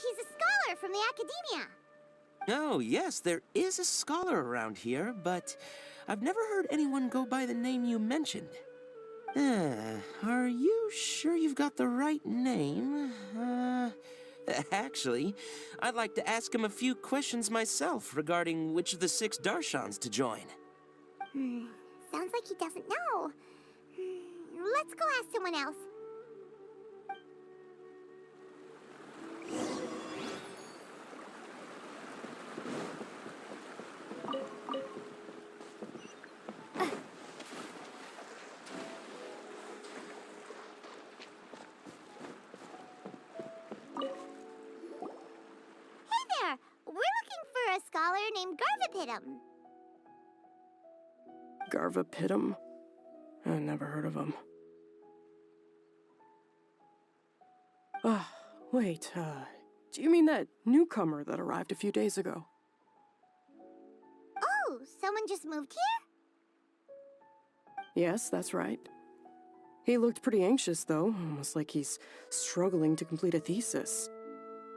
He's a scholar from the academia. Oh, yes, there is a scholar around here, but I've never heard anyone go by the name you mentioned. Are you sure you've got the right name? Actually, I'd like to ask him a few questions myself regarding which of the 6 Darshans to join. Sounds like he doesn't know. Let's go ask someone else. Hey there! We're looking for a scholar named Garvapitum. Garvapitum? I never heard of him. Wait, do you mean that newcomer that arrived a few days ago? Oh, someone just moved here? Yes, that's right. He looked pretty anxious, though, almost like he's struggling to complete a thesis.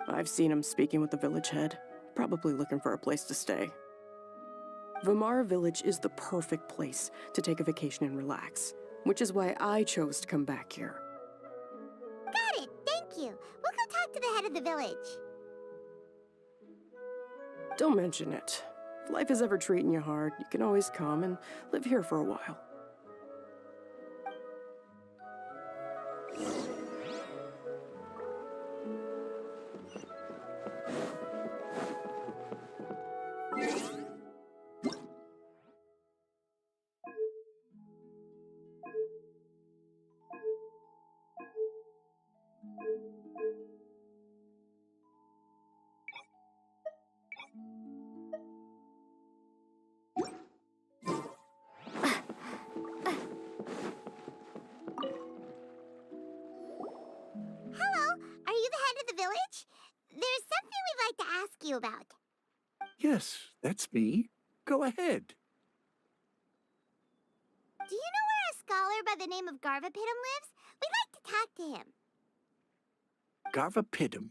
I've seen him speaking with the village head, probably looking for a place to stay. Vimara Village is the perfect place to take a vacation and relax, which is why I chose to come back here. Got it, thank you. We'll go talk to the head of the village. Don't mention it. If life is ever treating you hard, you can always come and live here for a while. Hello, are you the head of the village? There's something we'd like to ask you about. Yes, that's me. Go ahead. Do you know where a scholar by the name of Garvapitum lives? We'd like to talk to him. Garvapitum.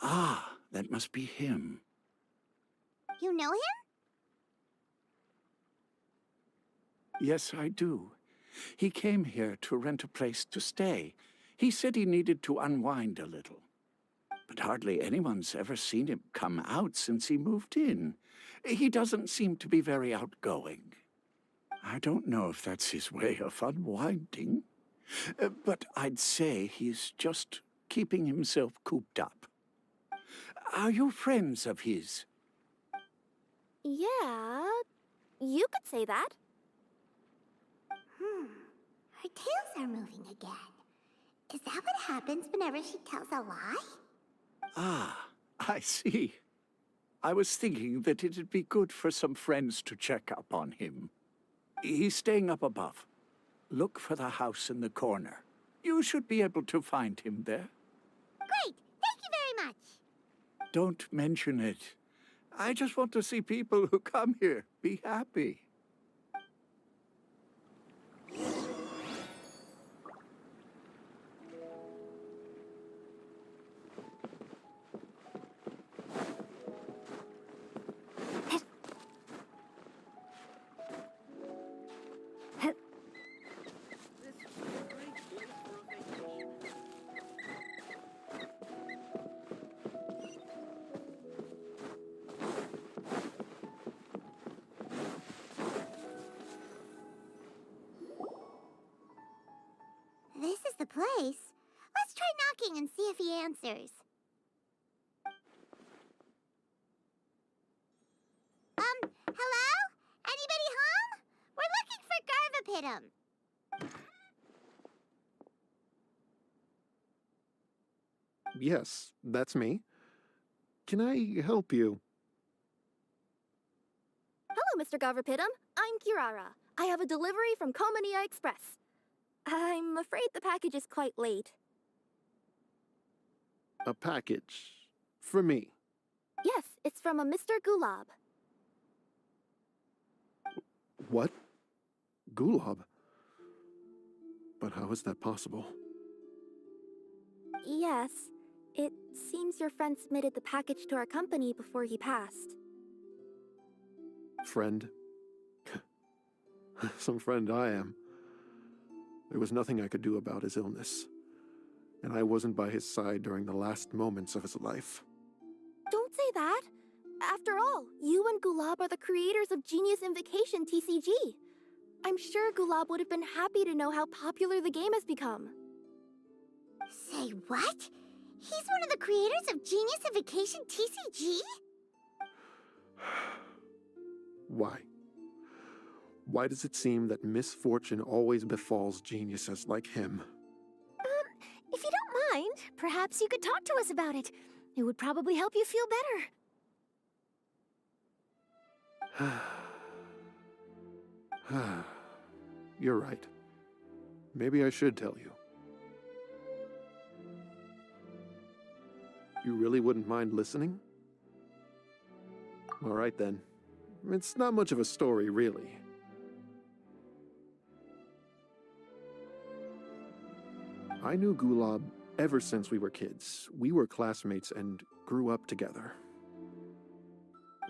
Ah, that must be him. You know him? Yes, I do. He came here to rent a place to stay. He said he needed to unwind a little. But hardly anyone's ever seen him come out since he moved in. He doesn't seem to be very outgoing. I don't know if that's his way of unwinding, but I'd say he's just keeping himself cooped up. Are you friends of his? Yeah, you could say that. Her tails are moving again. Is that what happens whenever she tells a lie? Ah, I see. I was thinking that it'd be good for some friends to check up on him. He's staying up above. Look for the house in the corner. You should be able to find him there. Great, thank you very much. Don't mention it. I just want to see people who come here be happy. This is the place. Let's try knocking and see if he answers. Hello? Anybody home? We're looking for Garvapitum. Yes, that's me. Can I help you? Hello, Mr. Garvapitum. I'm Kirara. I have a delivery from Komania Express. I'm afraid the package is quite late. A package. For me. Yes, it's from a Mr. Gulab. What? Gulab? But how is that possible? Yes, it seems seems your friend submitted the package to our company before he passed. Friend? Some friend I am. There was nothing I could do about his illness, and I wasn't by his side during the last moments of his life. Don't say that! After all, you and Gulab are the creators of Genius Invocation TCG. I'm sure Gulab would have been happy to know how popular the game has become. Say what? He's one of the creators of Genius Invocation TCG? Why? Why does it seem that misfortune always befalls geniuses like him? If you don't mind, perhaps you could talk to us about it. It would probably help you feel better. You're right. Maybe I should tell you. You really wouldn't mind listening? All right then. It's not much of a story, really. I knew Gulab ever since we were kids. We were classmates and grew up together.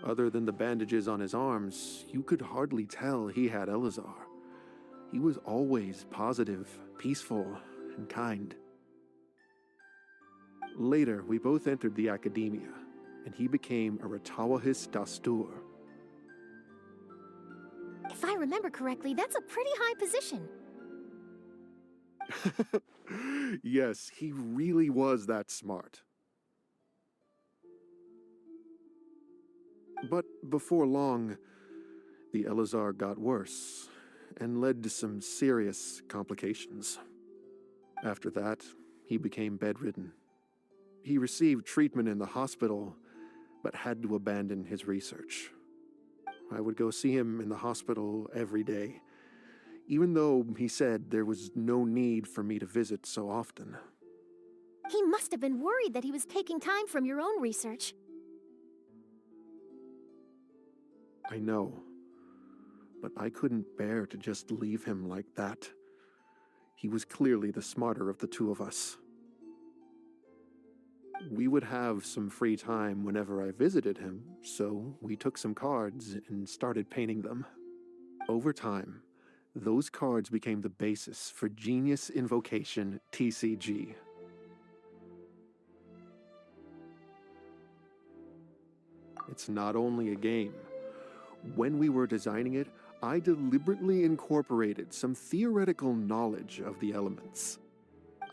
Other than the bandages on his arms, you could hardly tell he had Elazar. He was always positive, peaceful, and kind. Later, we both entered the academia, and he became a Ratawahis Dastur. If I remember correctly, that's a pretty high position. Yes, he really was that smart. But before long, the Elazar got worse and led to some serious complications. After that, he became bedridden. He received treatment in the hospital, but had to abandon his research. I would go see him in the hospital every day, even though he said there was no need for me to visit so often. He must have been worried that he was taking time from your own research. I know, but I couldn't bear to just leave him like that. He was clearly the smarter of the two of us. We would have some free time whenever I visited him, so we took some cards and started painting them. Over time, those cards became the basis for Genius Invocation TCG. It's not only a game. When we were designing it, I deliberately incorporated some theoretical knowledge of the elements.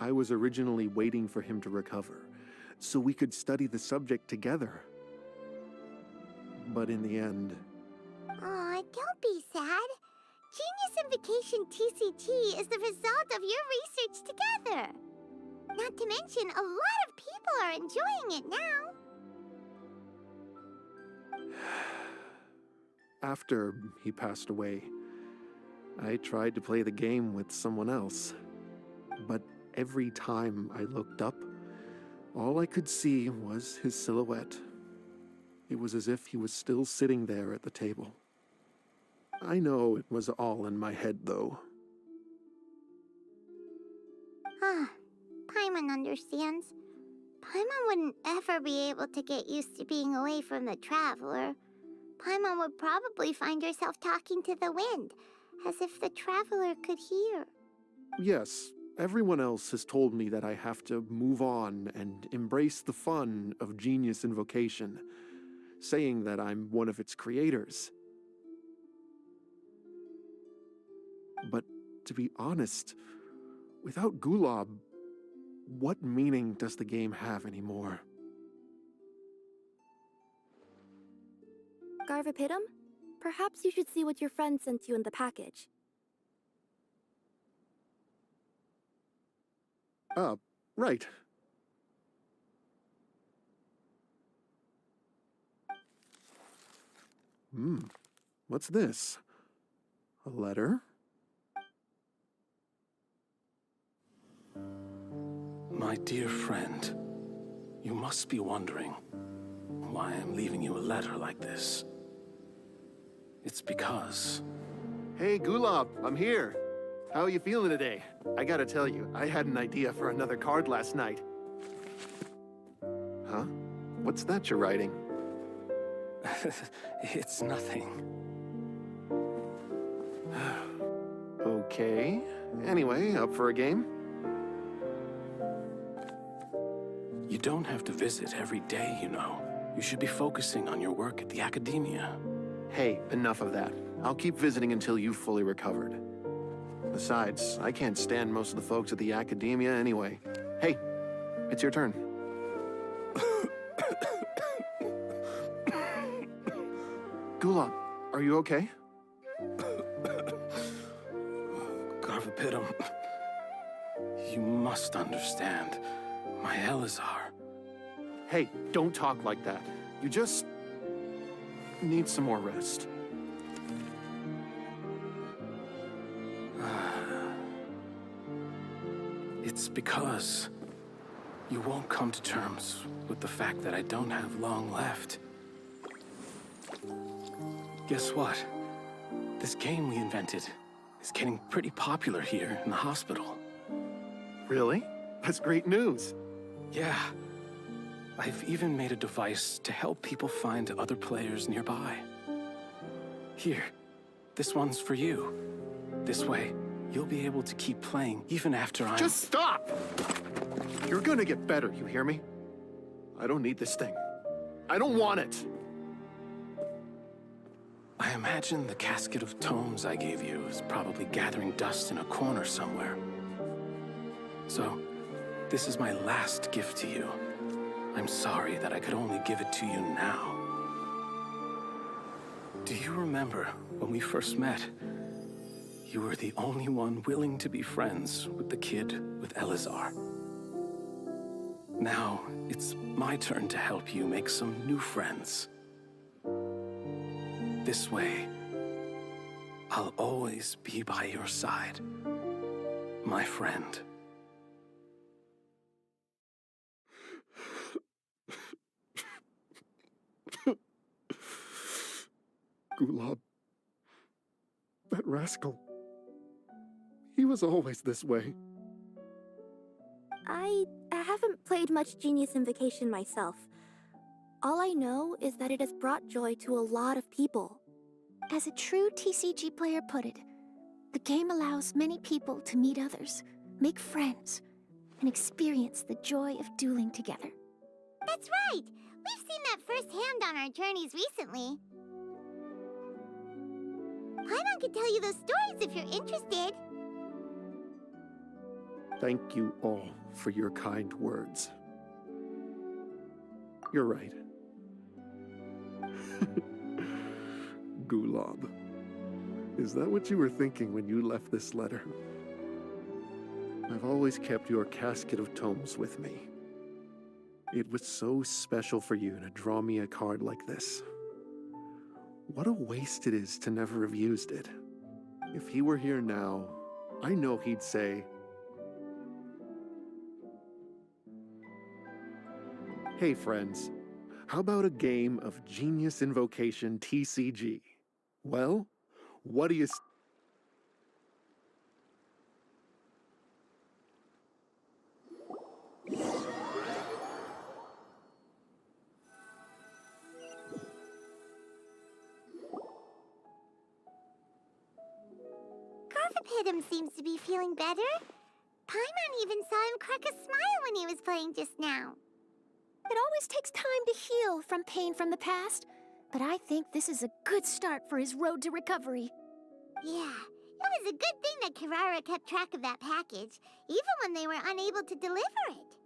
I was originally waiting for him to recover, so we could study the subject together. But in the end... Aw, don't be sad. Genius Invocation TCG is the result of your research together. Not to mention, a lot of people are enjoying it now. After he passed away, I tried to play the game with someone else. But every time I looked up, all I could see was his silhouette. It was as if he was still sitting there at the table. I know it was all in my head, though. Ah, Paimon understands. Paimon wouldn't ever be able to get used to being away from the Traveler. Paimon would probably find herself talking to the wind, as if the Traveler could hear. Yes, everyone else has told me that I have to move on and embrace the fun of Genius Invocation, saying that I'm one of its creators. But to be honest, without Gulab, what meaning does the game have anymore? Garvapidum, perhaps you should see what your friend sent you in the package. Right. What's this? A letter? My dear friend, you must be wondering why I'm leaving you a letter like this. It's because... Hey, Gulab, I'm here. How are you feeling today? I gotta tell you, I had an idea for another card last night. Huh? huh? What's that you're writing? It's nothing. Okay. Anyway, up for a game? You don't have to visit every day, you know. You should be focusing on your work at the academia. Hey, enough of that. I'll keep visiting until you've fully recovered. Besides, I can't stand most of the folks at the academia anyway. Hey, it's your turn. Gulab, are you okay? Garvapitum, you must understand. My Elazar. Hey, don't talk like that. You just need some more rest. It's because you won't come to terms with the fact that I don't have long left. Guess what? This game we invented is getting pretty popular here in the hospital. Really? That's great news. Yeah. I've even made a device to help people find other players nearby. Here, this one's for you. This way, you'll be able to keep playing even after I'm— Just stop! You're gonna get better, you hear me? I don't need this thing. I don't want it. I imagine the casket of tomes I gave you is probably gathering dust in a corner somewhere. So, this is my last gift to you. I'm sorry that I could only give it to you now. Do you remember when we first met? You were the only one willing to be friends with the kid with Elazar. Now, it's my turn to help you make some new friends. This way, I'll always be by your side, my friend. Gulab. That rascal. He was always this way. I haven't played much Genius Invocation myself. All I know is that it has brought joy to a lot of people. As a true TCG player put it, the game allows many people to meet others, make friends, and experience the joy of dueling together. That's right! We've seen that firsthand on our journeys recently. Paimon could tell you those stories if you're interested. Thank you all for your kind words. You're right. Gulab. Is that what you were thinking when you left this letter? I've always kept your casket of tomes with me. It was so special for you to draw me a card like this. What a waste it is to never have used it. If he were here now, I know he'd say, "Hey friends, how about a game of Genius Invocation TCG? Well, what do you Garvapitum seems to be feeling better. Paimon even saw him crack a smile when he was playing just now. It always takes time to heal from pain from the past, but I think this is a good start for his road to recovery. Yeah, it was a good thing that Kirara kept track of that package, even when they were unable to deliver it.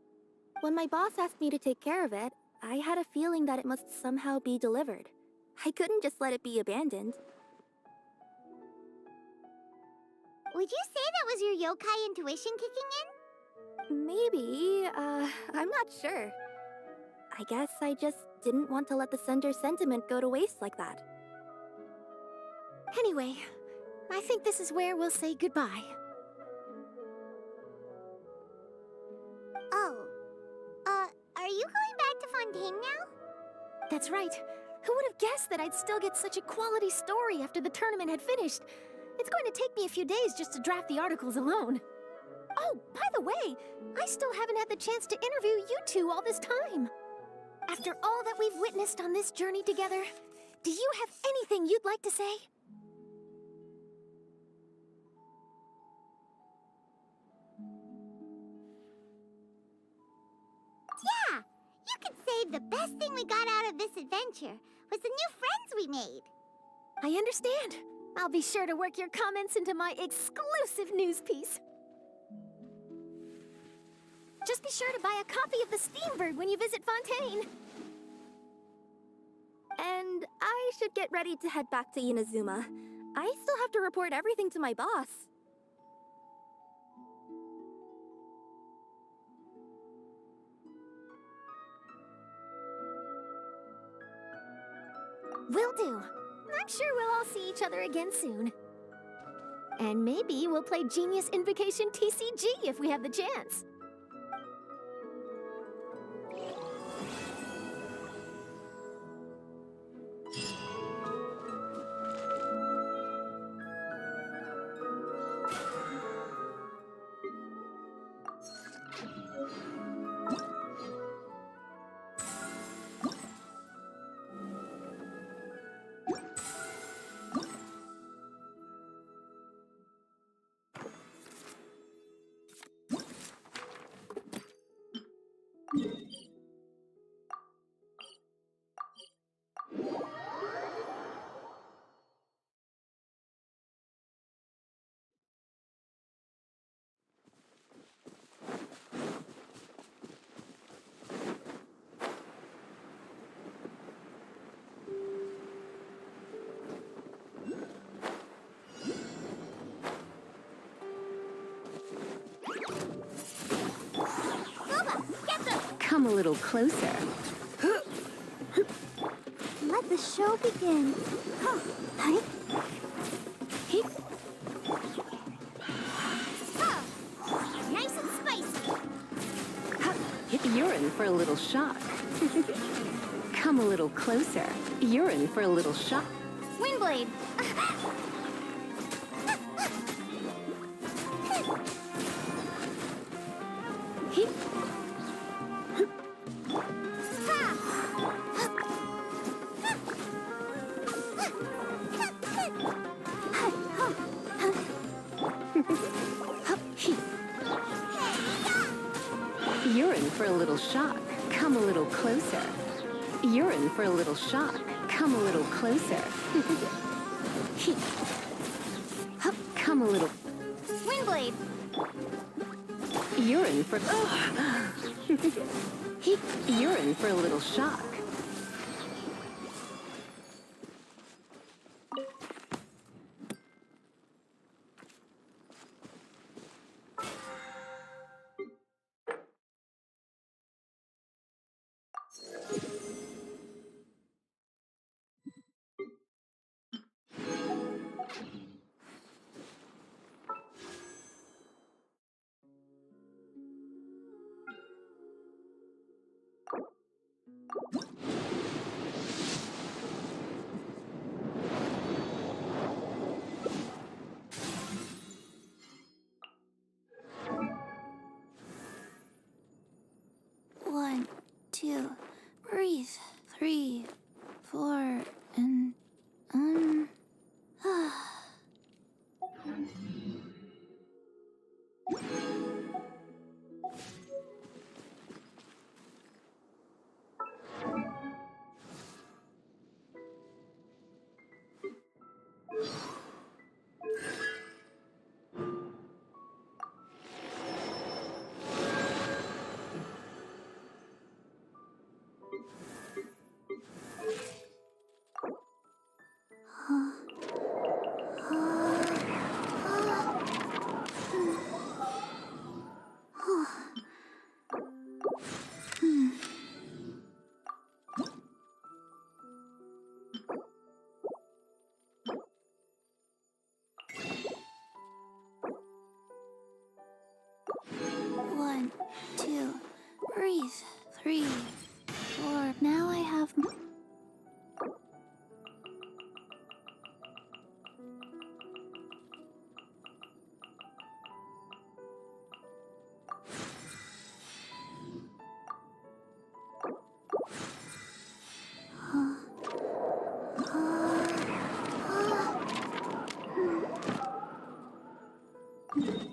When my boss asked me to take care of it, I had a feeling that it must somehow be delivered. I couldn't just let it be abandoned. Would you say that was your yokai intuition kicking in? Maybe, I'm not sure. I guess I just didn't want to let the sender's sentiment go to waste like that. Anyway, I think this is where we'll say goodbye. Oh, are you going back to Fontaine now? That's right. Who would have guessed that I'd still get such a quality story after the tournament had finished? It's going to take me a few days just to draft the articles alone. Oh, by the way, I still haven't had the chance to interview you two all this time. After all that we've witnessed on this journey together, do you have anything you'd like to say? Yeah, you could say the best thing we got out of this adventure was the new friends we made. I understand. I'll be sure to work your comments into my exclusive news piece. Just be sure to buy a copy of the Steambird when you visit Fontaine. And I should get ready to head back to Inazuma. I still have to report everything to my boss. Will do. I'm sure we'll all see each other again soon. And maybe we'll play Genius Invocation TCG if we have the chance. Come a little closer. Let the show begin. Hi. Nice and spicy. You're in for a little shock. Come a little closer. You're in for a little shock. Windblade. You're in for a little shock. Come a little closer. You're in for a little shock. Come a little closer. Come a little. Windblade. You're in for. You're in for a little shock. Huh?